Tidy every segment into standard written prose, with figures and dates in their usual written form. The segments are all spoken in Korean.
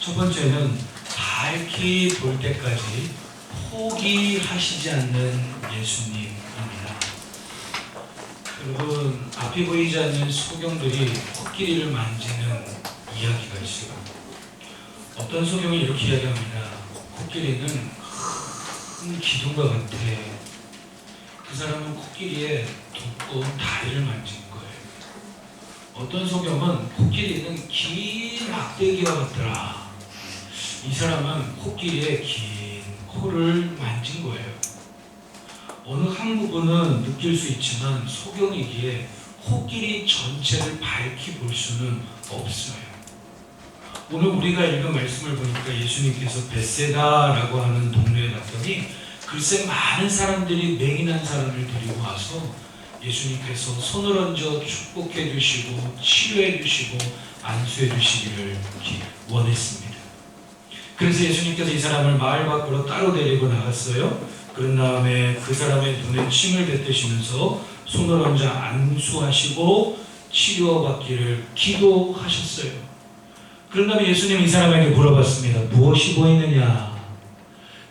첫 번째는 밝히 볼 때까지 포기하시지 않는 예수님입니다. 여러분, 앞이 보이지 않는 소경들이 코끼리를 만지는 이야기가 있어요. 어떤 소경이 이렇게 이야기합니다. 코끼리는 큰 기둥과 같아. 그 사람은 코끼리의 두꺼운 다리를 만진 거예요. 어떤 소경은 코끼리는 긴 막대기와 같더라. 이 사람은 코끼리의 긴 코를 만진 거예요. 어느 한 부분은 느낄 수 있지만 소경이기에 코끼리 전체를 밝히 볼 수는 없어요. 오늘 우리가 읽은 말씀을 보니까 예수님께서 벳세다라고 하는 동네에 갔더니 글쎄 많은 사람들이 맹인한 사람을 데리고 와서 예수님께서 손을 얹어 축복해 주시고 치료해 주시고 안수해 주시기를 원했습니다. 그래서 예수님께서 이 사람을 마을 밖으로 따로 데리고 나갔어요. 그런 다음에 그 사람의 눈에 침을 뱉으시면서 손을 얹어 안수하시고 치료받기를 기도하셨어요. 그런 다음에 예수님이 이 사람에게 물어봤습니다. 무엇이 보이느냐?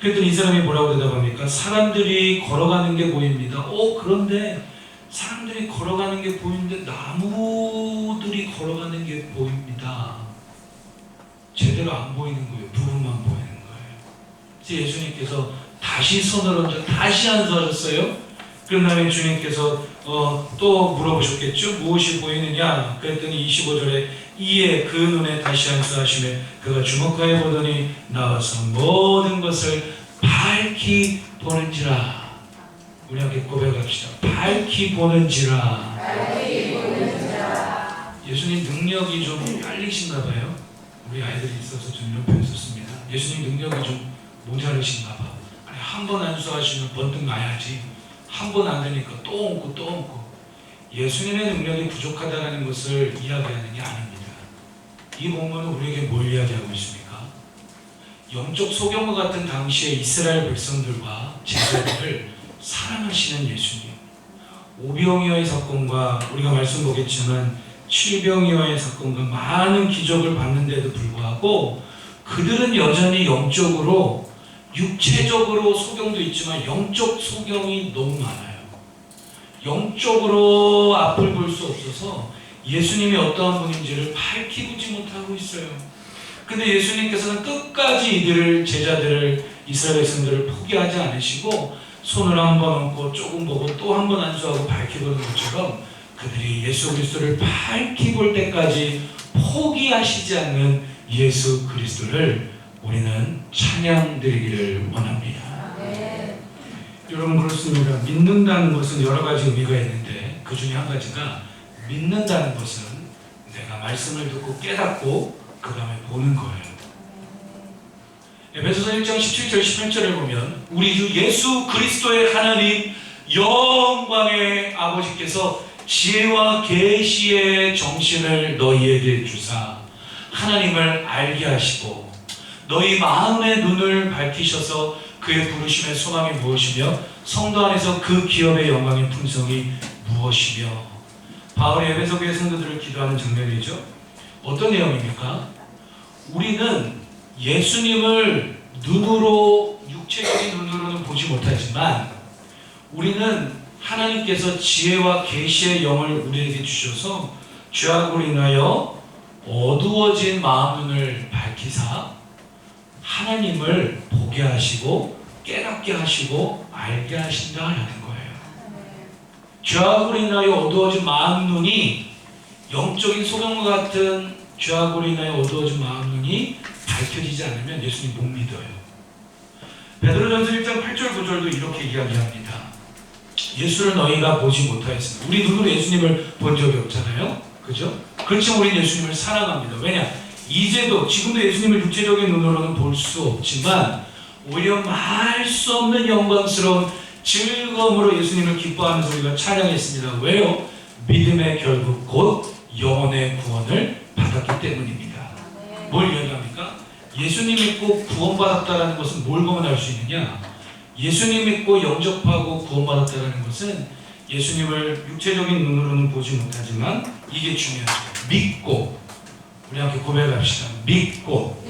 그랬더니 이 사람이 뭐라고 대답합니까? 사람들이 걸어가는 게 보입니다. 그런데 사람들이 걸어가는 게 보이는데 나무들이 걸어가는 게 보입니다. 제대로 안 보이는 거예요. 부분만 보이는 거예요. 그래서 예수님께서 다시 손을 얹어 다시 안수하셨어요. 그런 다음에 주님께서 또 물어보셨겠죠. 무엇이 보이느냐? 그랬더니 25절에 이에 그 눈에 다시 안수하시며 그가 주목하여 보더니 나와서 모든 것을 밝히 보는지라. 우리 함께 고백합시다. 밝히 보는지라. 예수님 능력이 좀 딸리신가 봐요. 우리 아이들이 있어서 좀 옆에 있었습니다. 예수님 능력이 좀 모자르신가 봐. 한 번 안수하시면 번뜩 나야지. 한 번 안 되니까 또 얹고 또 얹고. 예수님의 능력이 부족하다는 것을 이야기하는 게 아닙니다. 이 본문은 우리에게 뭘 이야기하고 있습니까? 영적 소경과 같은 당시의 이스라엘 백성들과 제자들을 사랑하시는 예수님. 오병이어의 사건과 우리가 말씀 보겠지만 칠병이어의 사건과 많은 기적을 받는데도 불구하고 그들은 여전히 영적으로 육체적으로 소경도 있지만 영적 소경이 너무 많아요. 영적으로 앞을 볼 수 없어서 예수님이 어떠한 분인지를 밝히 보지 못하고 있어요. 근데 예수님께서는 끝까지 이들을 제자들을 이스라엘 백성들을 포기하지 않으시고 손을 한 번 얹고 조금 보고 또 한 번 안수하고 밝히 보는 것처럼 그들이 예수 그리스도를 밝히 볼 때까지 포기하시지 않는 예수 그리스도를 우리는 찬양드리기를 원합니다. 네. 여러분 그렇습니다. 믿는다는 것은 여러 가지 의미가 있는데 그 중에 한 가지가 믿는다는 것은 내가 말씀을 듣고 깨닫고 그 다음에 보는 거예요. 에베소서 1장 17절 18절에 보면 우리 주 예수 그리스도의 하나님 영광의 아버지께서 지혜와 계시의 정신을 너희에게 주사 하나님을 알게 하시고 너희 마음의 눈을 밝히셔서 그의 부르심의 소망이 무엇이며 성도 안에서 그 기업의 영광의 풍성이 무엇이며. 바울이 에베소 교회 성도들을 기도하는 장면이죠. 어떤 내용입니까? 우리는 예수님을 눈으로 육체적인 눈으로는 보지 못하지만 우리는 하나님께서 지혜와 계시의 영을 우리에게 주셔서 죄악으로 인하여 어두워진 마음 눈을 밝히사 하나님을 보게 하시고 깨닫게 하시고 알게 하신다라는 거예요. 죄악으로 인하여 어두워진 마음 눈이 영적인 소경과 같은 죄악으로 인하여 어두워진 마음 눈이 밝혀지지 않으면 예수님 못 믿어요. 베드로전서 1장 8절 9절도 이렇게 이야기합니다. 예수를 너희가 보지 못하였습니다. 우리 눈으로 예수님을 본 적이 없잖아요. 그죠? 그렇지만 우리는 예수님을 사랑합니다. 왜냐? 이제도 지금도 예수님을 육체적인 눈으로는 볼 수 없지만 오히려 말 수 없는 영광스러운 즐거움으로 예수님을 기뻐하면서 우리가 찬양했습니다. 왜요? 믿음의 결국 곧 영혼의 구원을 받았기 때문입니다. 뭘 이야기합니까? 예수님 믿고 구원받았다는 것은 뭘 보면 알 수 있느냐? 예수님 믿고 영접하고 구원받았다는 것은 예수님을 육체적인 눈으로는 보지 못하지만 이게 중요하죠. 믿고 우리 함께 고백합시다. 믿고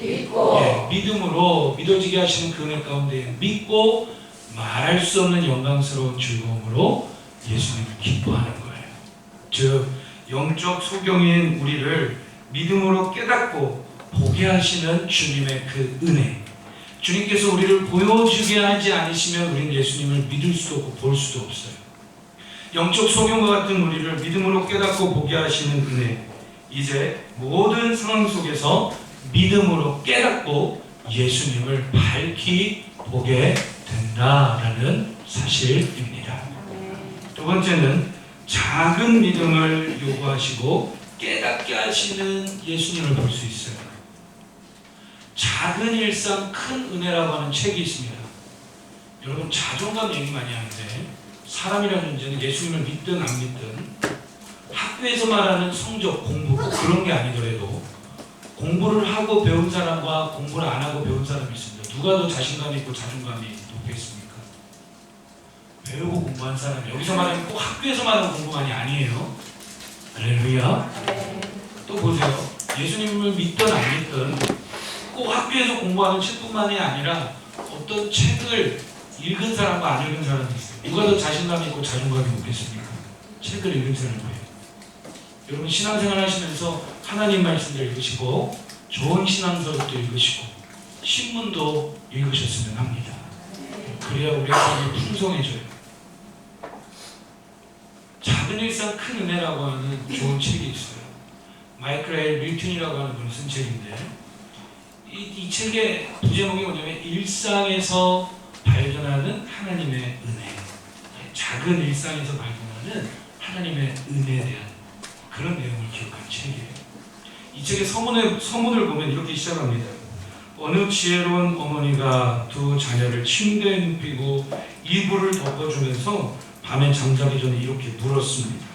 믿음으로 믿어지게 하시는 그 은혜 가운데 믿고 말할 수 없는 영광스러운 즐거움으로 예수님을 기뻐하는 거예요. 즉 영적 소경인 우리를 믿음으로 깨닫고 보게 하시는 주님의 그 은혜, 주님께서 우리를 보여주게 하지 않으시면 우리는 예수님을 믿을 수도 없고 볼 수도 없어요. 영적 소경과 같은 우리를 믿음으로 깨닫고 보게 하시는 은혜, 이제 모든 상황 속에서 믿음으로 깨닫고 예수님을 밝히 보게 된다라는 사실입니다. 두 번째는 작은 믿음을 요구하시고 깨닫게 하시는 예수님을 볼 수 있어요. 작은 일상 큰 은혜라고 하는 책이 있습니다. 여러분 자존감 얘기 많이 하는데 사람이라는 존재는 예수님을 믿든 안 믿든 학교에서 말하는 성적, 공부 그런 게 아니더라도 공부를 하고 배운 사람과 공부를 안 하고 배운 사람이 있습니다. 누가 더 자신감이 있고 자존감이 높겠습니까? 배우고 공부한 사람이. 여기서 말하는 꼭 학교에서 말하는 공부만이 아니에요. 할렐루야. 또 보세요. 예수님을 믿든 안 믿든 꼭 학교에서 공부하는 책뿐만이 아니라 어떤 책을 읽은 사람과 안 읽은 사람이 있어요. 누가 더 자신감이 있고 자존감이 높겠습니까? 책을 읽은 사람이에요. 여러분 신앙생활 하시면서 하나님 말씀도 읽으시고 좋은 신앙서도 읽으시고 신문도 읽으셨으면 합니다. 그래야 우리가 삶이 풍성해져요. 작은 일상 큰 은혜라고 하는 좋은 책이 있어요. 마이클 L. 밀튼이라고 하는 분이 쓴 책인데 이 책의 부제목이 뭐냐면 일상에서 발견하는 하나님의 은혜, 작은 일상에서 발견하는 하나님의 은혜에 대한 그런 내용을 기록한 책이에요. 이 책의 서문을 보면 이렇게 시작합니다. 어느 지혜로운 어머니가 두 자녀를 침대에 눕히고 이불을 덮어주면서 밤에 잠자기 전에 이렇게 물었습니다.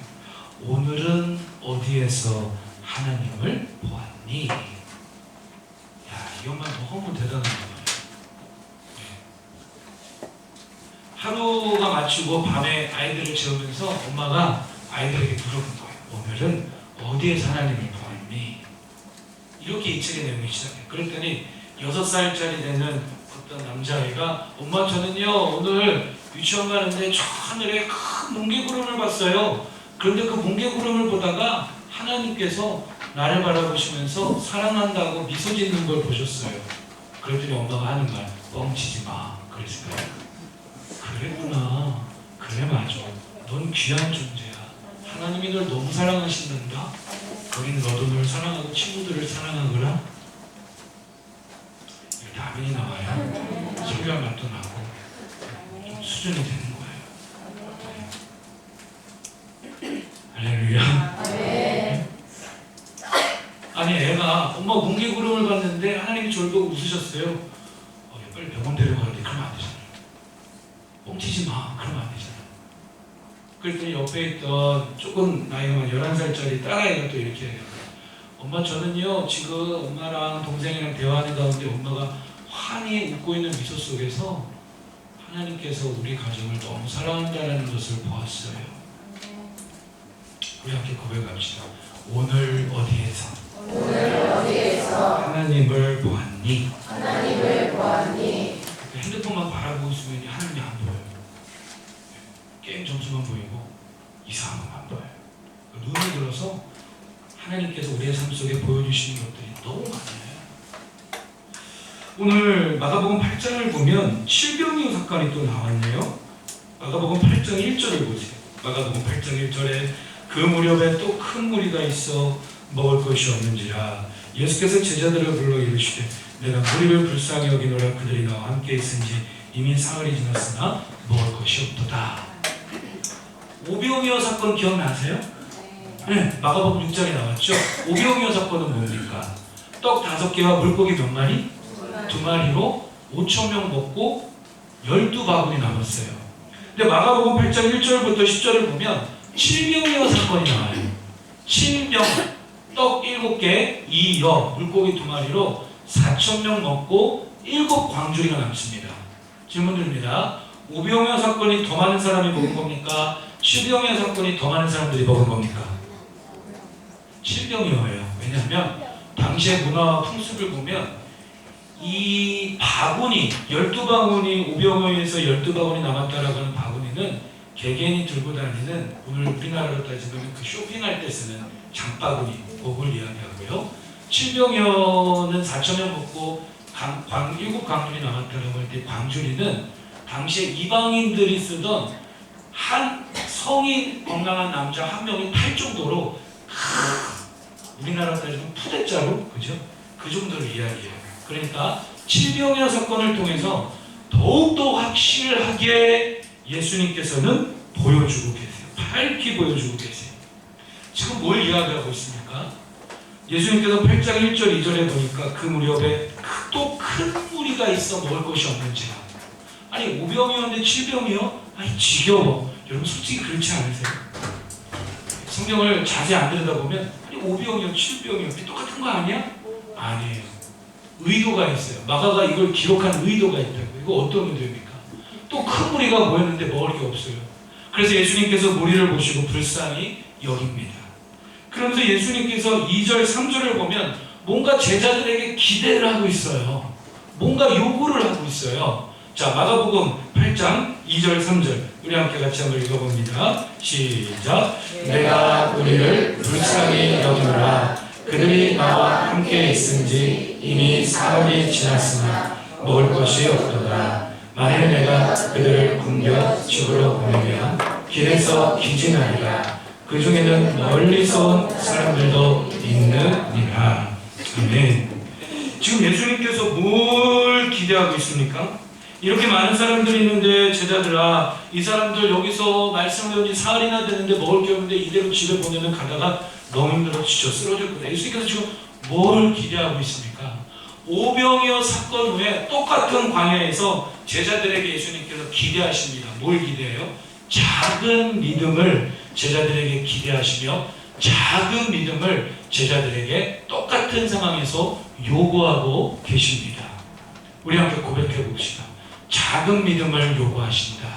오늘은 어디에서 하나님을 보았니? 야, 이것만 너무 대단한 거예요. 하루가 마치고 밤에 아이들을 재우면서 엄마가 아이들에게 물어본 거예요. 오늘은 어디에서 하나님을 보았니? 이렇게 이 책의 내용이 시작해요. 그랬더니 6살짜리 되는 어떤 남자아이가 엄마 저는요 오늘 유치원 가는데 저 하늘에 큰 뭉게구름을 봤어요. 그런데 그 뭉게구름을 보다가 하나님께서 나를 바라보시면서 사랑한다고 미소 짓는 걸 보셨어요. 그랬더니 엄마가 하는 말 뻥치지 마 그랬을 거예요. 그랬구나. 그래 맞아. 넌 귀한 존재야. 하나님이 널 너무 사랑하신단다. 거긴 너도 널 사랑하고 친구들을 사랑하거라. 답이 나와요. 설교할 맛도 나고 좀 수준이 되는 거예요. 할렐루야. 아니 애가 엄마 뭉게구름을 봤는데 하나님이 저를 보고 웃으셨어요. 빨리 병원 데려가는데 그러면 안 되잖아요. 뻥치지 마. 그러면 안 되잖아요. 그랬더니 옆에 있던 조금 나이가 11살짜리 딸아이가 또 이렇게 해요. 엄마 저는요 지금 엄마랑 동생이랑 대화하는 가운데 엄마가 환히 웃고 있는 미소 속에서 하나님께서 우리 가정을 너무 사랑한다는 것을 보았어요. 우리 함께 고백합시다. 오늘 어디에서 하나님을 보았니? 핸드폰만 바라보고 있으면 하나님이 안 보여요. 게임 점수만 보이고 이상한 것만 보여요. 눈이 들어서 하나님께서 우리의 삶 속에 보여주시는 것들이 너무 많아요. 오늘 마가복음 8장을 보면 칠병이어 사건이 또 나왔네요. 마가복음 8장 1절을 보세요. 마가복음 8장 1절에 그 무렵에 또 큰 무리가 있어 먹을 것이 없는지라 예수께서 제자들을 불러 이르시되 내가 무리를 불쌍히 여기노라 그들이 나와 함께 있은지 이미 사흘이 지났으나 먹을 것이 없도다. 오병이어 사건 기억나세요? 네, 마가복음 6장에 나왔죠. 오병이어 사건은 뭡니까? 떡 5개와 물고기 몇 마리? 2마리로 5,000명 먹고 12바구니 남았어요. 근데 마가복음 8장 1절부터 10절을 보면 칠병이어 사건이 나와요. 칠병, 떡 7개, 2여, 물고기 2마리로 4,000명 먹고 7광주리가 남습니다. 질문 드립니다. 오병이어 사건이 더 많은 사람이 먹은 겁니까? 칠병이어 사건이 더 많은 사람들이 먹은 겁니까? 칠병이어예요. 왜냐하면 당시의 문화와 풍습을 보면 이 바구니, 12바구니, 오병이어에서 12바구니 남았다라고 하는 바구니는 개개인이 들고 다니는, 오늘 우리나라로 따지면 그 쇼핑할 때 쓰는 장바구니, 그걸 이야기하고요. 7병여는 4,000명 먹고 7광줄이 남았다라고 할 때 광줄이는 당시에 이방인들이 쓰던 한 성인 건강한 남자 한 명이 탈 정도로 우리나라 따지면 푸대자루, 그죠? 그 정도로 이야기해요. 그러니까 7병여 사건을 통해서 더욱더 확실하게 예수님께서는 보여주고 계세요. 밝히 보여주고 계세요. 지금 뭘 이야기하고 있습니까? 예수님께서 8장 1절 2절에 보니까 그 무렵에 또 큰 무리가 있어 먹을 것이 없는지라. 아니 5병이었는데 7병이요? 아니 지겨워. 여러분 솔직히 그렇지 않으세요? 성경을 자세히 안 들여다보면 아니 5병이요 7병이요 똑같은 거 아니야? 아니에요. 의도가 있어요. 마가가 이걸 기록한 의도가 있다고. 이거 어떤 의도입니까? 또 큰 무리가 모였는데 먹을 게 없어요. 그래서 예수님께서 무리를 보시고 불쌍히 여깁니다. 그러면서 예수님께서 2절 3절을 보면 뭔가 제자들에게 기대를 하고 있어요. 뭔가 요구를 하고 있어요. 자, 마가복음 8장 2절 3절 우리 함께 같이 한번 읽어봅니다. 시작. 내가 우리를 불쌍히 여기노라. 그들이 나와 함께 있은지 이미 사흘이 지났으나 먹을 것이 없도다. 만일 내가 그들을 굶겨 집으로 보내면 길에서 기진하리라. 그 중에는 멀리서 온 사람들도 있느니라. 아멘. 지금 예수님께서 뭘 기대하고 있습니까? 이렇게 많은 사람들이 있는데 제자들아, 이 사람들 여기서 말씀 배운 지 사흘이나 되는데 먹을 게 없는데 이대로 집에 보내면 가다가 너무 힘들어 지쳐 쓰러질 거다. 예수님께서 지금 뭘 기대하고 있습니까? 오병이어 사건 후에 똑같은 광야에서 제자들에게 예수님께서 기대하십니다. 뭘 기대해요? 작은 믿음을 제자들에게 기대하시며 작은 믿음을 제자들에게 똑같은 상황에서 요구하고 계십니다. 우리 함께 고백해 봅시다. 작은 믿음을 요구하신다.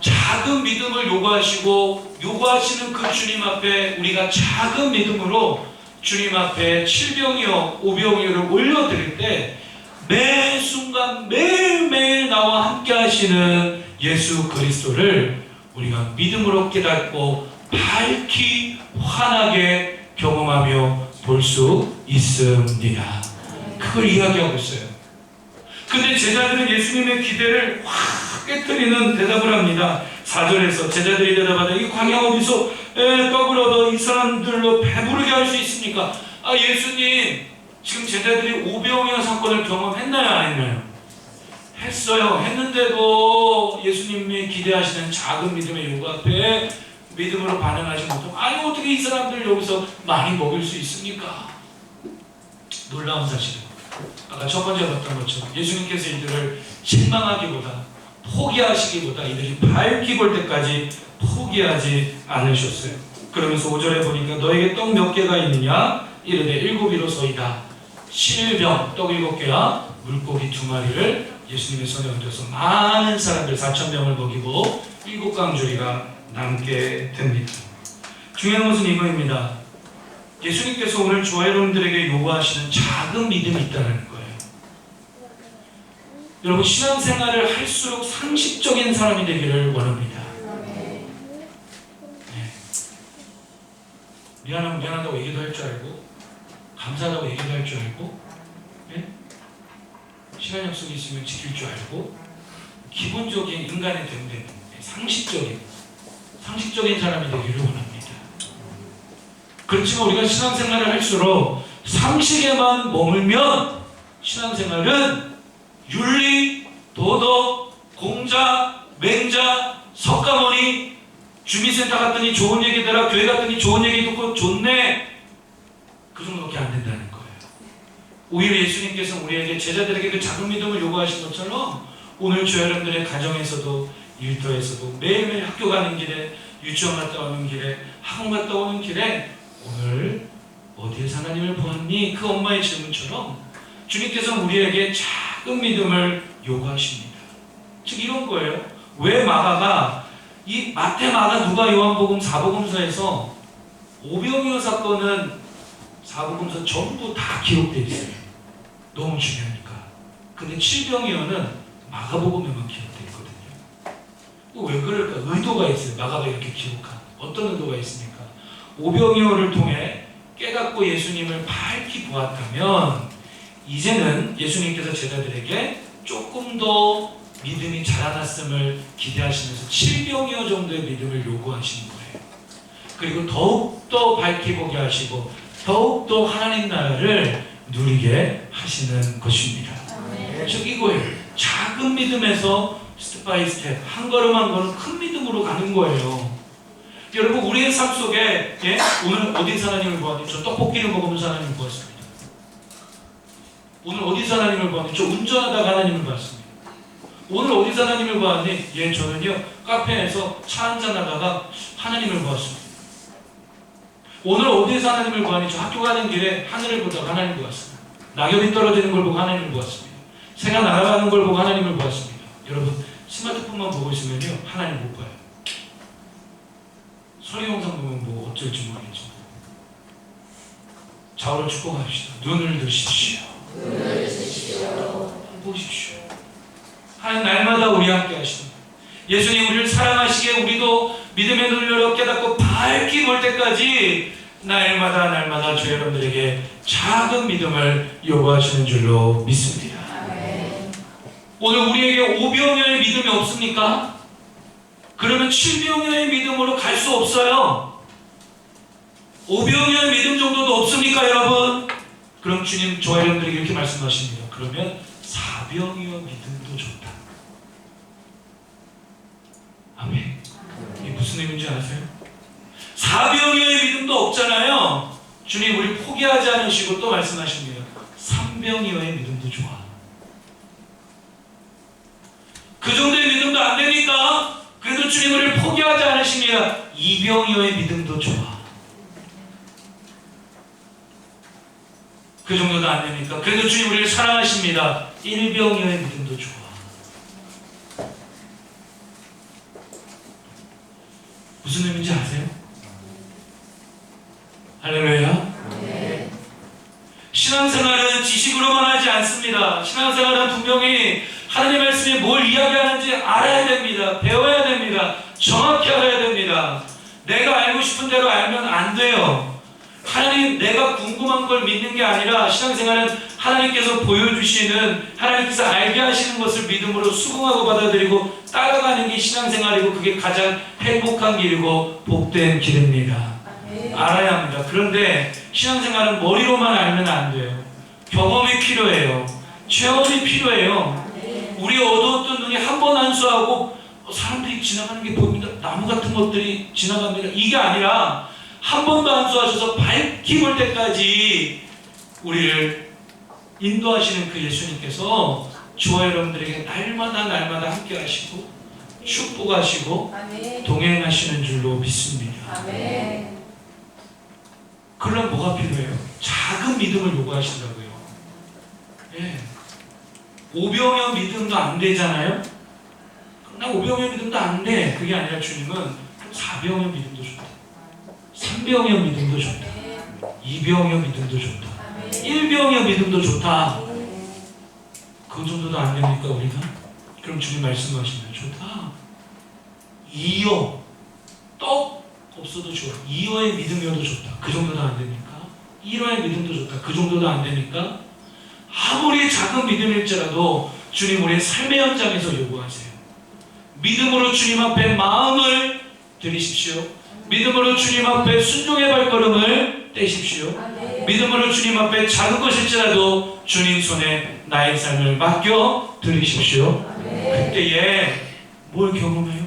작은 믿음을 요구하시고 요구하시는 그 주님 앞에 우리가 작은 믿음으로 주님 앞에 7병이요 5병이요를 올려드릴 때 매 순간 매일매일 나와 함께 하시는 예수 그리스도를 우리가 믿음으로 깨닫고 밝히 환하게 경험하며 볼 수 있습니다. 그걸 이야기하고 있어요. 근데 제자들은 예수님의 기대를 확 깨뜨리는 대답을 합니다. 4절에서 제자들이 대답하되 이 광야 어디서 떡을 얻어 이 사람들로 배부르게 할 수 있습니까? 아 예수님, 지금 제자들이 오병이어 사건을 경험했나요? 안 했나요? 했어요. 했는데도 예수님이 기대하시는 작은 믿음의 요구 앞에 믿음으로 반응하지 못하고 아니 어떻게 이 사람들 여기서 많이 먹일 수 있습니까? 놀라운 사실은 아까 첫 번째 봤던 것처럼 예수님께서 이들을 실망하기보다 포기하시기보다 이들이 밝히 볼 때까지 포기하지 않으셨어요. 그러면서 5절에 보니까 너에게 떡 몇 개가 있느냐? 이르되 7이로소이다. 실병 떡 7개와 물고기 2마리를 예수님의 손에 얹어서 많은 사람들 4,000명을 먹이고 7광주리가 남게 됩니다. 중요한 것은 이거입니다. 예수님께서 오늘 저와 여러분들에게 요구하시는 작은 믿음이 있다는 거예요. 여러분 신앙생활을 할수록 상식적인 사람이 되기를 원합니다. 네. 미안하면 미안하다고 얘기도 할 줄 알고 감사하다고 얘기도 할 줄 알고 네? 시간 약속이 있으면 지킬 줄 알고 기본적인 인간의 됨됨 상식적인 사람이 되기를 원합니다. 그렇지만 우리가 신앙생활을 할수록 상식에만 머물면 신앙생활은 윤리, 도덕, 공자, 맹자, 석가모니 주민센터 갔더니 좋은 얘기 들어 교회 갔더니 좋은 얘기 듣고 좋네 그 정도밖에 안 된다는 거예요. 오히려 예수님께서 우리에게 제자들에게 그 작은 믿음을 요구하신 것처럼 오늘 저 여러분들의 가정에서도 일터에서도 매일매일 학교 가는 길에 유치원 갔다 오는 길에 학원 갔다 오는 길에 오늘 어디에서 하나님을 보았니? 그 엄마의 질문처럼 주님께서 우리에게 작은 믿음을 요구하십니다. 즉 이런 거예요. 왜 마가가 이 마태, 마가, 누가, 요한복음 4복음서에서 오병이어 사건은 사복음서 전부 다 기록되어 있어요. 너무 중요하니까. 근데 7병이어는 마가복음에만 기록되어 있거든요. 왜 그럴까? 의도가 있어요. 마가가 이렇게 기록한. 어떤 의도가 있습니까? 오병이어를 통해 깨닫고 예수님을 밝히 보았다면 이제는 예수님께서 제자들에게 조금 더 믿음이 자라났음을 기대하시면서 7병이어 정도의 믿음을 요구하시는 거예요. 그리고 더욱더 밝히 보게 하시고 더욱더 하나님 나라를 누리게 하시는 것입니다. 즉 이거예요. 작은 믿음에서 스텝 바이 스텝 한 걸음 한 걸음 큰 믿음으로 가는 거예요. 여러분 우리의 삶 속에 오늘 어디서 하나님을 보았니? 저 떡볶이를 먹으면서 하나님을 보았습니다. 오늘 어디서 하나님을 보았니? 저 운전하다가 하나님을 보았습니다. 오늘 어디서 하나님을 보았니? 저는요 카페에서 차 한잔 하다가 하나님을 보았습니다. 오늘 어디에서 하나님을 보았니? 저 학교 가는 길에 하늘을 보다가 하나님을 보았습니다. 낙엽이 떨어지는 걸 보고 하나님을 보았습니다. 새가 날아가는 걸 보고 하나님을 보았습니다. 여러분 스마트폰만 보고 있으면요 하나님 못 봐요. 소리 영상 보면 뭐 어쩔지 모르겠지만 좌우로 축복합시다. 눈을 드십시오. 보십시오. 하나님 날마다 우리 함께 하십니다. 예수님 우리를 사랑하시기에 우리도 믿음의 눈을 열어 깨닫고 밝히 볼 때까지 날마다 주 여러분들에게 작은 믿음을 요구하시는 줄로 믿습니다. 오늘 우리에게 5병여의 믿음이 없습니까? 그러면 7병여의 믿음으로 갈 수 없어요. 5병여의 믿음 정도도 없습니까 여러분? 그럼 주님 저와 여러분들에게 이렇게 말씀하십니다. 그러면 4병여 믿음도 좋다. 아멘. 이게 무슨 의미인지 아세요? 4병여의 믿음도 없잖아요. 주님 우리 포기하지 않으시고 또 말씀하십니다. 3병여의 믿음도 좋아. 그 정도의 믿음도 안 되니까 그래도 주님 우리를 포기하지 않으십니다. 2병여의 믿음도 좋아. 그 정도도 안 되니까 그래도 주님 우리를 사랑하십니다. 1병여의 믿음도 좋아. 무슨 의미인지 아세요? 할렐루야. 네. 신앙생활은 지식으로만 하지 않습니다. 신앙생활은 분명히 하나님의 말씀이 뭘 이야기하는지 알아야 됩니다. 배워야 됩니다. 정확히 알아야 됩니다. 내가 알고 싶은 대로 알면 안 돼요. 하나님 내가 궁금한 걸 믿는 게 아니라 신앙생활은 하나님께서 보여주시는 하나님께서 알게 하시는 것을 믿음으로 수긍하고 받아들이고 따라가는 게 신앙생활이고 그게 가장 행복한 길이고 복된 길입니다. 알아야 합니다. 그런데 신앙생활은 머리로만 알면 안 돼요. 경험이 필요해요. 체험이 필요해요. 우리 어두웠던 눈이 한 번 안수하고 사람들이 지나가는 게 보입니다. 나무 같은 것들이 지나갑니다. 이게 아니라 한 번도 안수하셔서 밝히 볼 때까지 우리를 인도하시는 그 예수님께서 저와 여러분들에게 날마다 함께 하시고 축복하시고 동행하시는 줄로 믿습니다. 그러면 뭐가 필요해요? 작은 믿음을 요구하신다고요. 5병여 믿음도 안 되잖아요? 나 5병여 믿음도 안 돼. 그게 아니라 주님은 4병여 믿음도 좋다. 3병여 믿음도 좋다. 2병여 믿음도 좋다. 1병여 믿음도 좋다. 그 정도도 안 됩니까 우리가? 그럼 주님 말씀하시면 좋다. 2여 떡 없어도 좋아. 2여의 믿음이어도 좋다. 그 정도도 안 됩니까? 1여의 믿음도 좋다. 그 정도도 안 됩니까? 아무리 작은 믿음일지라도 주님 우리의 삶의 현장에서 요구하세요. 믿음으로 주님 앞에 마음을 드리십시오. 믿음으로 주님 앞에 순종의 발걸음을 떼십시오. 믿음으로 주님 앞에 작은 것일지라도 주님 손에 나의 삶을 맡겨 드리십시오. 그때에 뭘 경험해요?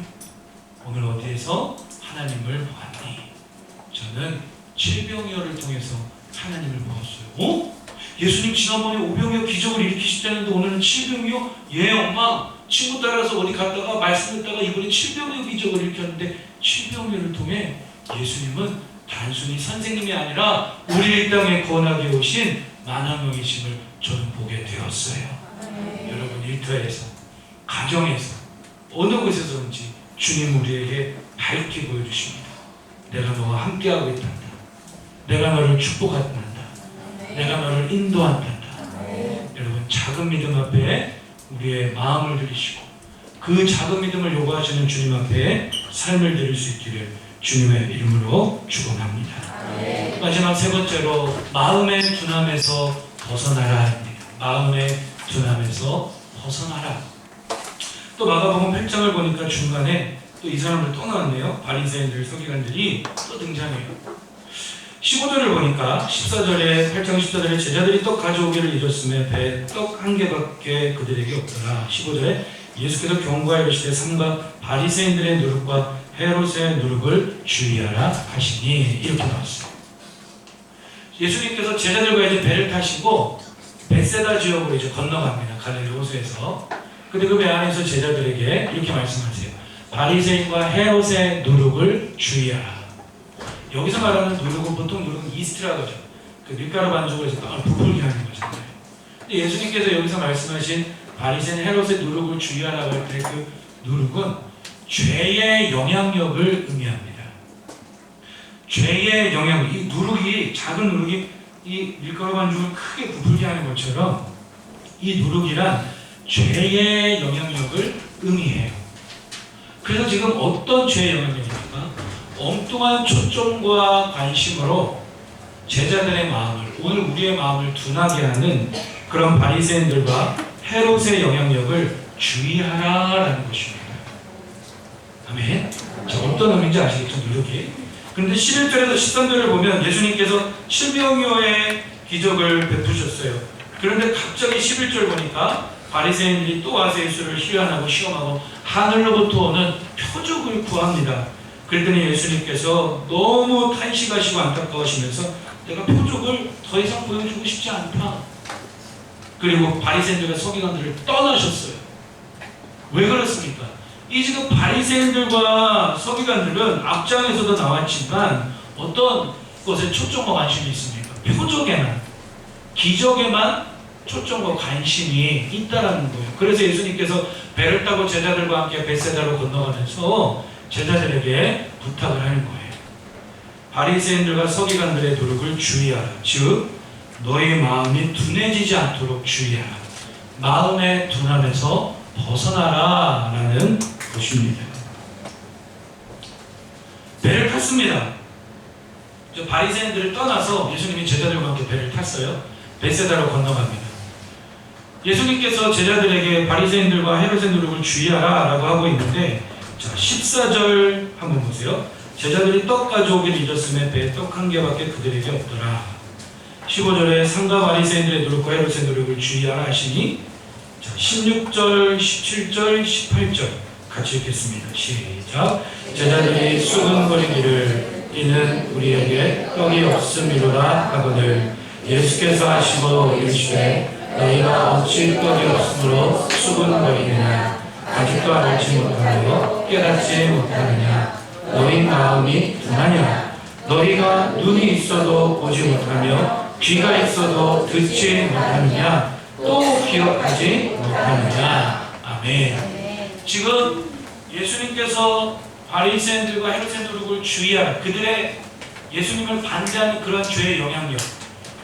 오늘 어디에서 하나님을 보았니? 저는 7병여를 통해서 하나님을 보았어요. 예수님 지난번에 5병여 기적을 일으키셨다는데 오늘은 7병여? 엄마 친구 따라서 어디 갔다가 말씀 듣다가 이번에 7병여 기적을 일으켰는데 7병여를 통해 예수님은 단순히 선생님이 아니라 우리 이 땅에 거하게 오신 만왕형이심을 저는 보게 되었어요. 여러분 일터에서 가정에서 어느 곳에서든지 주님 우리에게 밝게 보여주십니다. 내가 너와 함께하고 있단다. 내가 너를 축복한단다. 내가 너를 인도한단다. 여러분, 작은 믿음 앞에 우리의 마음을 들이시고 그 작은 믿음을 요구하시는 주님 앞에 삶을 드릴 수 있기를 주님의 이름으로 축원합니다. 마지막 세 번째로 마음의 둔함에서 벗어나라 합니다. 마음의 둔함에서 벗어나라. 또 마가복음 8장을 보니까 중간에 또 이 사람들 또 나왔네요. 바리새인들, 서기관들이 또 등장해요. 15절을 보니까 14절에 8장 14절에 제자들이 떡 가져오기를 잊었음에 배에 떡 한 개밖에 그들에게 없더라. 15절에 예수께서 경고하여 이르시되 삼가 바리새인들의 누룩과 헤롯의 누룩을 주의하라 하시니, 이렇게 나왔어요. 예수님께서 제자들과 이제 배를 타시고 벳세다 지역으로 이제 건너갑니다. 갈릴리 호수에서. 근데 그 배 안에서 제자들에게 이렇게 말씀하세요. 바리새인과 헤롯의 누룩을 주의하라. 여기서 말하는 누룩은 보통 누룩은 이스트라고 하죠. 그 밀가루 반죽을 해서 떡을 부풀게 하는 거잖아요. 근데 예수님께서 여기서 말씀하신 바리새인 헤롯의 누룩을 주의하라고 할 때 그 누룩은 죄의 영향력을 의미합니다. 죄의 영향력, 이 누룩이, 작은 누룩이 이 밀가루 반죽을 크게 부풀게 하는 것처럼 이 누룩이란 죄의 영향력을 의미해요. 그래서 지금 어떤 죄의 영향력입니까? 엉뚱한 초점과 관심으로 제자들의 마음을, 오늘 우리의 마음을 둔하게 하는 그런 바리새인들과 헤롯의 영향력을 주의하라라는 것입니다. 아멘. 자, 어떤 의미인지 아시겠죠? 누룩이. 그런데 11절에서 13절을 보면 예수님께서 칠명여의 기적을 베푸셨어요. 그런데 갑자기 11절 보니까 바리새인들이 또 와서 예수를 희한하고 시험하고 하늘로부터 오는 표적을 구합니다. 그랬더니 예수님께서 너무 탄식하시고 안타까우시면서 내가 표적을 더 이상 보여주고 싶지 않다. 그리고 바리새인들과 서기관들을 떠나셨어요. 왜 그렇습니까? 이 지금 바리새인들과 서기관들은 앞장에서도 나왔지만 어떤 것에 초점과 관심이 있습니까? 표적에만, 기적에만 초점과 관심이 있다라는 거예요. 그래서 예수님께서 배를 타고 제자들과 함께 벳세다로 건너가면서 제자들에게 부탁을 하는 거예요. 바리새인들과 서기관들의 노력을 주의하라. 즉 너희 마음이 둔해지지 않도록 주의하라. 마음의 둔함에서 벗어나라 라는 것입니다. 배를 탔습니다. 바리새인들을 떠나서 예수님이 제자들과 함께 배를 탔어요. 벳세다로 건너갑니다. 예수님께서 제자들에게 바리새인들과 헤롯의 누룩을 주의하라 라고 하고 있는데, 자, 14절 한번 보세요. 제자들이 떡 가져오기를 잊었음에 배에 떡 한 개밖에 그들에게 없더라. 15절에 삼가 바리새인들의 누룩과 헤롯의 누룩을 주의하라 하시니, 자, 16절, 17절, 18절 같이 읽겠습니다. 시작. 제자들이 수근거리기를 이는 우리에게 떡이 없음이로라 하거늘 예수께서 하시고 이르시되 너희가 어찌 떡이 없으므로 수근거리느냐. 아직도 알지 못하며 깨닫지 못하느냐. 너희 마음이 둔하냐. 너희가 눈이 있어도 보지 못하며 귀가 있어도 듣지 못하느냐. 또 기억하지 못하느냐. 아멘. 지금 예수님께서 바리새인들과 헤롯의 누룩을 주의하라. 그들의 예수님을 반대하는 그런 죄의 영향력,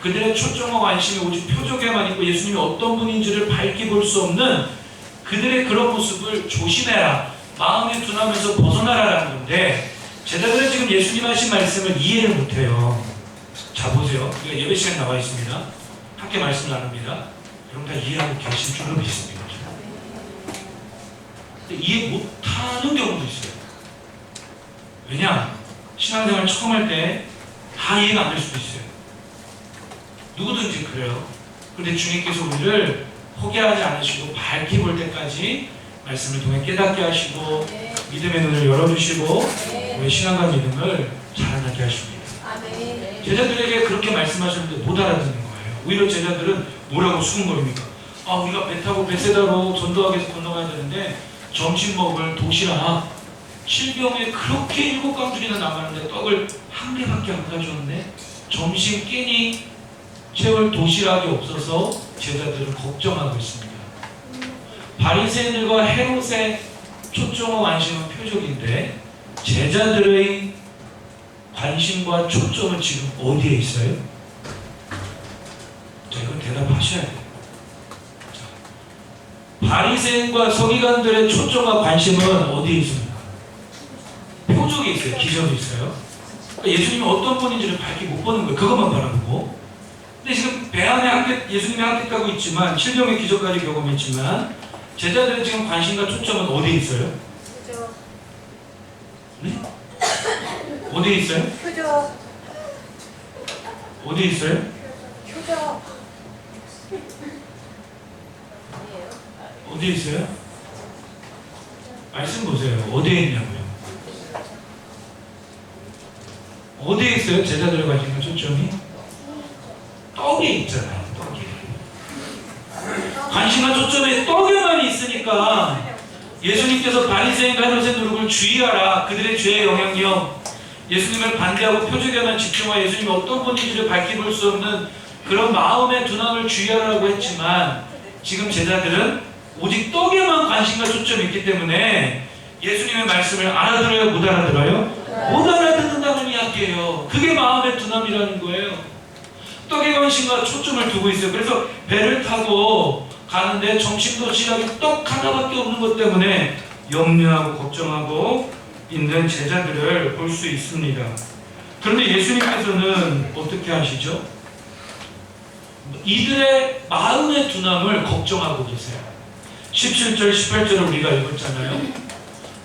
그들의 초점과 관심이 오직 표적에만 있고 예수님이 어떤 분인지를 밝히 볼 수 없는 그들의 그런 모습을 조심해라. 마음의 둔함에서 벗어나라라는 건데, 제자들은 지금 예수님 하신 말씀을 이해를 못해요. 자, 보세요. 이거 예배 시간에 나와 있습니다. 함께 말씀 나눕니다. 여러분 다 이해하고 계신 줄로 믿습니다. 근데 이해 못하는 경우도 있어요. 왜냐? 신앙생활 처음 할 때 다 이해가 안 될 수도 있어요. 누구든지 그래요. 그런데 주님께서 우리를 포기하지 않으시고 밝히 볼 때까지 말씀을 통해 깨닫게 하시고 믿음의 눈을 열어주시고 우리의 신앙과 믿음을 자라나게 하십니다. 제자들에게 그렇게 말씀하셨는데 못 알아듣는 거예요. 오히려 제자들은 뭐라고 수군거립니까? 아, 우리가 배 타고 벳세다로 전도하기 위해서 건너가야 되는데 점심 먹을 도시락 7병에 그렇게 7강줄이나 남았는데 떡을 한 개밖에 안 가져왔네. 점심 끼니 채울 도시락이 없어서 제자들은 걱정하고 있습니다. 바리새인들과 헤롯의 초점과 관심은 표적인데 제자들의 관심과 초점은 지금 어디에 있어요? 자, 이건 대답하셔야 돼요. 자, 바리새인과 서기관들의 초점과 관심은 어디에 있습니까? 표적이 있어요. 기적이 있어요. 그러니까 예수님이 어떤 분인지를 밝히 못 보는 거예요. 그것만 바라보고. 근데 지금 배 안에 예수님이 함께하고 있지만 7명의 기적까지 경험했지만 제자들의 지금 관심과 초점은 어디에 있어요? 표적. 네? 어디에 있어요? 표적. 어디에 있어요? 표적. 어디에 있어요? 말씀 보세요. 어디에 있냐고요? 어디에 있어요? 제자들의 관심과 초점이? 떡에 있잖아요. 떡에. 관심과 초점에 떡에만 있으니까 예수님께서 바리새인과 헤롯의 누룩을 주의하라. 그들의 죄의 영향력, 예수님을 반대하고 표적에만 집중하여 예수님이 어떤 분인지를 밝히 볼 수 없는 그런 마음의 둔함을 주의하라고 했지만 지금 제자들은 오직 떡에만 관심과 초점이 있기 때문에 예수님의 말씀을 알아들어요? 못 알아들어요? 못 알아듣는다는 이야기예요. 그게 마음의 둔함이라는 거예요. 떡에 관심과 초점을 두고 있어요. 그래서 배를 타고 가는데 점심 도시락이 떡 하나밖에 없는 것 때문에 염려하고 걱정하고 있는 제자들을 볼 수 있습니다. 그런데 예수님께서는 어떻게 하시죠? 이들의 마음의 둔함을 걱정하고 계세요. 17절, 18절을 우리가 읽었잖아요.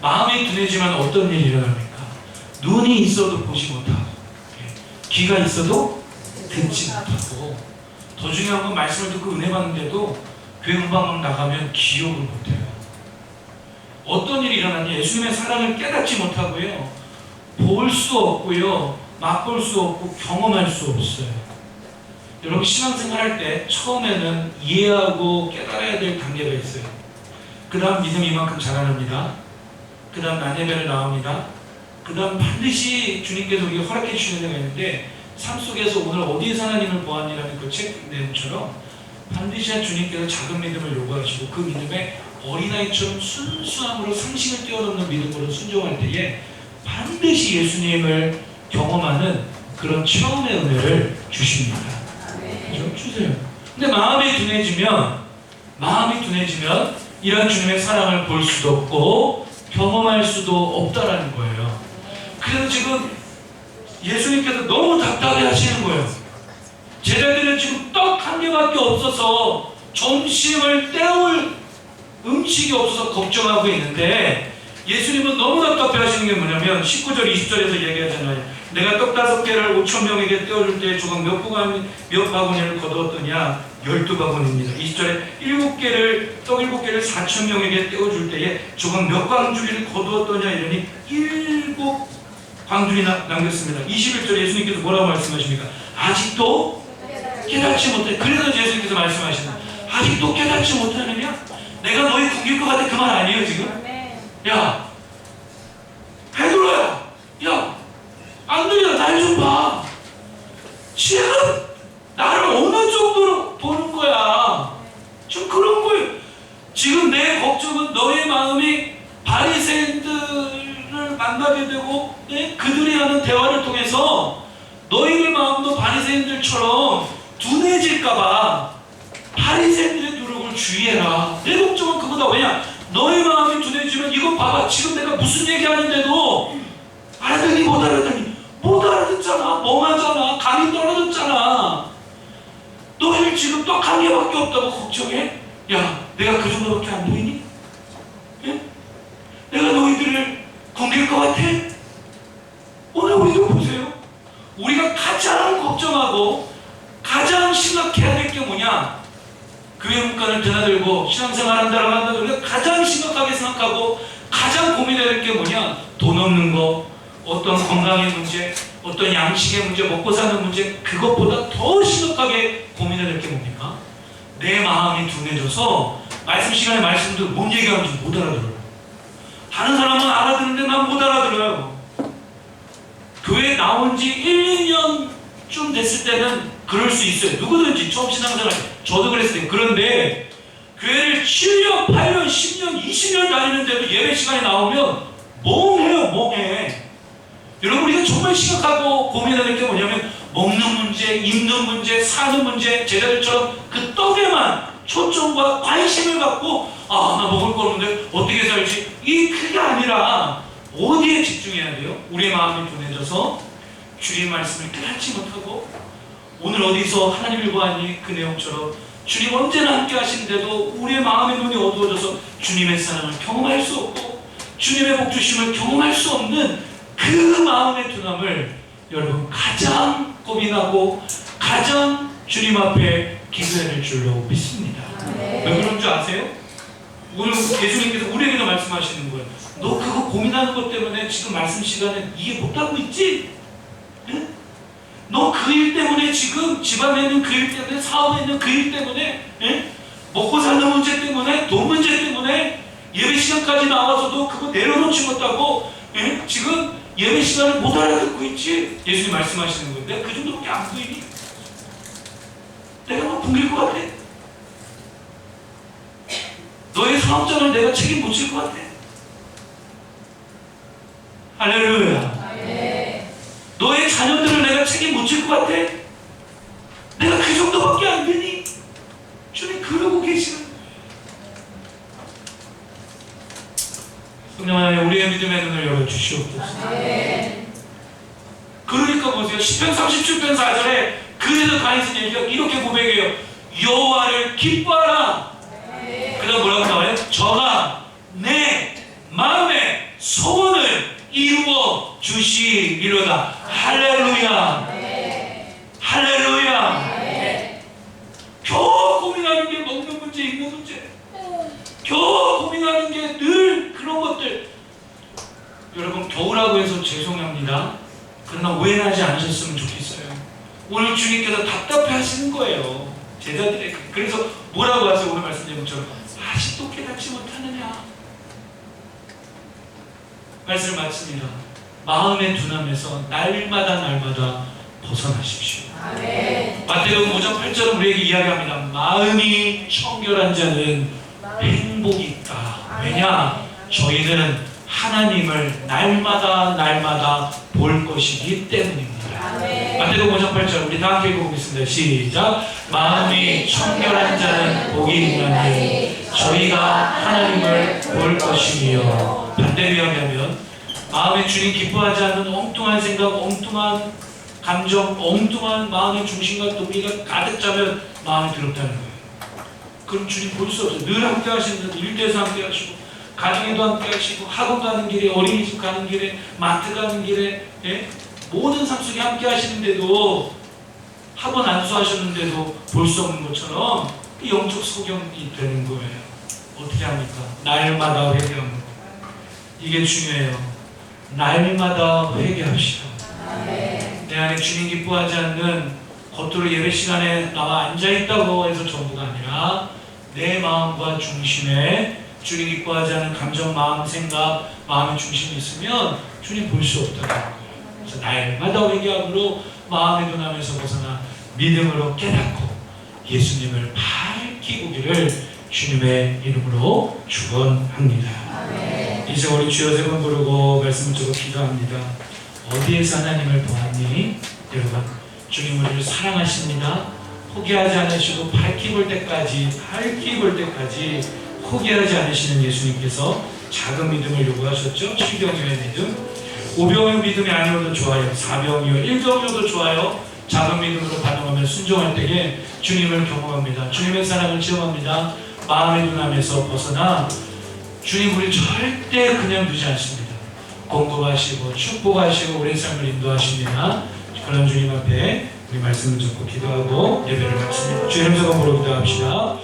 마음이 둔해지면 어떤 일이 일어납니까? 눈이 있어도 보지 못하고, 귀가 있어도 듣지 못하고, 더 중요한 건 말씀을 듣고 은혜 받는데도 교회 음방만 나가면 기억을 못해요. 어떤 일이 일어났냐? 예수님의 사랑을 깨닫지 못하고요, 볼 수 없고요, 맛볼 수 없고 경험할 수 없어요. 여러분 신앙생활 할 때 처음에는 이해하고 깨달아야 될 단계가 있어요. 그 다음 믿음이 이만큼 자라납니다. 그 다음 난예배를 나옵니다. 그 다음 반드시 주님께서 우리가 허락해 주시는 데가 있는데 삶 속에서 오늘 어디에서 하나님을 보았니라는 그 책 내용처럼 반드시 주님께서 작은 믿음을 요구하시고 그 믿음에 어린아이처럼 순수함으로 상식을 뛰어넘는 믿음으로 순종할 때에 반드시 예수님을 경험하는 그런 처음의 은혜를 주십니다. 좀 주세요. 근데 마음이 둔해지면 이런 주님의 사랑을 볼 수도 없고 경험할 수도 없다라는 거예요. 그래서 지금 예수님께서 너무 답답해 하시는 거예요. 제자들은 지금 떡 한 개밖에 없어서 점심을 때울 음식이 없어서 걱정하고 있는데 예수님은 너무 답답해 하시는 게 뭐냐면 19절 20절에서 얘기하잖아요. 내가 떡 5개를 5,000명에게 떼어줄 때 조각 몇 바구니를 거두었더냐? 12바구니입니다. 20절에 떡 7개를 4,000명에게 떼어줄 때에 조각 몇 광주리를 거두었더냐? 이러니 7광주리 남겼습니다. 21절에 예수님께서 뭐라고 말씀하십니까? 아직도 깨닫지 못해. 그래서 예수님께서 말씀하시는 아직도 깨닫지 못하느냐? 내가 너희 굶길 것 같아. 그 말 아니에요 지금? 야 베드로야, 야 안드레야 날 좀 봐. 지금 나를 어느 정도로 보는 거야. 좀 그런 거예요. 지금 내 걱정은 너의 마음이 바리새인들을 만나게 되고 그들이 하는 대화를 통해서 너희들 마음도 바리새인들처럼 둔해질까봐 바리새인들의 누룩을 주의해라. 내 걱정은 그거다. 왜냐? 너의 마음이 둔해지면 이거 봐봐. 지금 내가 무슨 얘기하는데도 알아듣니 못 알아듣니? 못 알아듣잖아. 멍하잖아. 감이 떨어졌잖아. 너희들 지금 떡 한 개밖에 없다고 걱정해? 야, 내가 그 정도밖에 안 보이니? 예? 내가 너희들을 굶길 것 같아? 오늘 우리도 보세요. 우리가 가장 걱정하고 가장 심각해야 될 게 뭐냐? 교회 문간을 드나들고 신앙생활 한다고 한다. 우리가 가장 심각하게 생각하고 가장 고민해야 될 게 뭐냐? 돈 없는 거, 어떤 건강의 문제, 어떤 양식의 문제, 먹고 사는 문제, 그것보다 더 심각하게 고민해야 될 게 뭡니까? 내 마음이 둔해져서 말씀 시간에 말씀도 뭔 얘기하는지 못 알아들어요. 다른 사람은 알아듣는데 난 못 알아들어요. 교회에 나온 지 1, 2년쯤 됐을 때는 그럴 수 있어요. 누구든지 처음 신앙생활 저도 그랬어요. 그런데 교회를 7년, 8년, 10년, 20년 다니는데도 예배 시간에 나오면 멍해요. 멍해. 여러분 우리가 정말 심각하고 고민해야 될 게 뭐냐면 먹는 문제, 입는 문제, 사는 문제, 제자들처럼 그 떡에만 초점과 관심을 갖고 나 먹을 거 없는데 어떻게 살지? 그게 아니라 어디에 집중해야 돼요? 우리의 마음이 둔해져서 주님 말씀을 깨닫지 못하고 오늘 어디서 하나님을 보았니? 그 내용처럼 주님 언제나 함께 하시는데도 우리의 마음의 눈이 어두워져서 주님의 사랑을 경험할 수 없고 주님의 복 주심을 경험할 수 없는 그 마음의 둔함을 여러분 가장 고민하고 가장 주님 앞에 기도해야 될 줄로 믿습니다. 왜 그런 줄 아세요? 오늘 예수님께서 우리에게도 말씀하시는 거예요. 너 그거 고민하는 것 때문에 지금 말씀 시간에 이해 못하고 있지? 응? 너 그 일 때문에 지금 집안에 있는 그 일 때문에 사업에 있는 그 일 때문에 먹고 사는 문제 때문에 돈 문제 때문에 예배 시간까지 나와서도 그거 내려놓지 못하고 지금 예배 시간을 못 알아듣고 있지? 예수님 말씀하시는 건데 그 정도밖에 안 보이니? 내가 막 붕괴일 것 같아? 너의 사업장을 내가 책임 못 질 것 같아? 할렐루야. 너의 자녀들을 내가 책임 못 질 것 같아? 내가 그 정도밖에 안 되니? 주님 그러고 계시는 성령 하나님 우리의 믿음의 눈을 열어주시옵소서. 그러니까 보세요. 10편 37편 4절에 그래서 다윗은 이렇게 고백해요. 여호와를 기뻐하라. 그 다음 뭐라고 나와요? 저가 내 마음의 소원을 이루어 주시리로다. 할렐루야. 할렐루야. 겨우 고민하는 게 먹는 문제, 입는 문제. 겨우 고민하는 게 늘 그런 것들. 여러분 겨우라고 해서 죄송합니다. 그러나 오해하지 않으셨으면 좋겠어요. 오늘 주님께서 답답해 하시는 거예요. 제자들에게. 그래서 뭐라고 하세요? 오늘 말씀드린 것처럼 아직도 깨닫지 못하느냐. 말씀을 마칩니다. 마음의 둔함에서 날마다 벗어나십시오. 마태복음 5장 8절은 우리에게 이야기합니다. 마음이 청결한 자는 행복이 있다. 왜냐? 저희는 하나님을 날마다 볼 것이기 때문입니다. 마태복음 5장 8절 우리 다 함께 읽어보겠습니다. 시작. 마음이 청결한 자는 복이 있나니 저희가 하나님을 볼 것이며. 반대로 이야기하면 마음에 주님 기뻐하지 않는 엉뚱한 생각, 엉뚱한 감정, 엉뚱한 마음의 중심과 동기가 가득 차면 마음이 더럽다는 거예요. 그럼 주님 볼 수 없어요. 늘 함께 하시는 일대에서 함께 하시고 가정에도 함께 하시고 학원 가는 길에 어린이집 가는 길에 마트 가는 길에 모든 삶 속에 함께 하시는데도 학원 안수하셨는데도 볼 수 없는 것처럼 영적 소경이 되는 거예요. 어떻게 합니까? 날마다 회개합니다. 이게 중요해요. 날마다 회개합시다. 내 안에 주님 기뻐하지 않는 겉으로 예배 시간에 나와 앉아있다고 해서 전부가 아니라 내 마음과 중심에 주님 기뻐하지 않는 감정, 마음, 생각, 마음의 중심이 있으면 주님 볼 수 없다는 거예요. 그래서 날마다 회개함으로 마음의 둔함에서 벗어나 믿음으로 깨닫고 예수님을 밝히 보기를 주님의 이름으로 축원합니다. 이제 우리 주여 세 번 부르고 말씀을 주고 기도합니다. 어디에서 하나님을 보았니? 여러분 주님 우리를 사랑하십니다. 포기하지 않으시고 밝히 볼 때까지 포기하지 않으시는 예수님께서 작은 믿음을 요구하셨죠. 7병이어의 믿음, 5병의 믿음이 아니어도 좋아요. 4병이요 1병이어도 좋아요. 작은 믿음으로 반응하면 순종할 때에 주님을 경험합니다. 주님의 사랑을 체험합니다. 마음의 둔함에서 벗어나 주님 우리 절대 그냥 두지 않습니다. 공급하시고 축복하시고 우리의 삶을 인도하십니다. 그런 주님 앞에 우리 말씀을 듣고 기도하고 예배를 마칩니다. 주의 음성으로 기도합시다.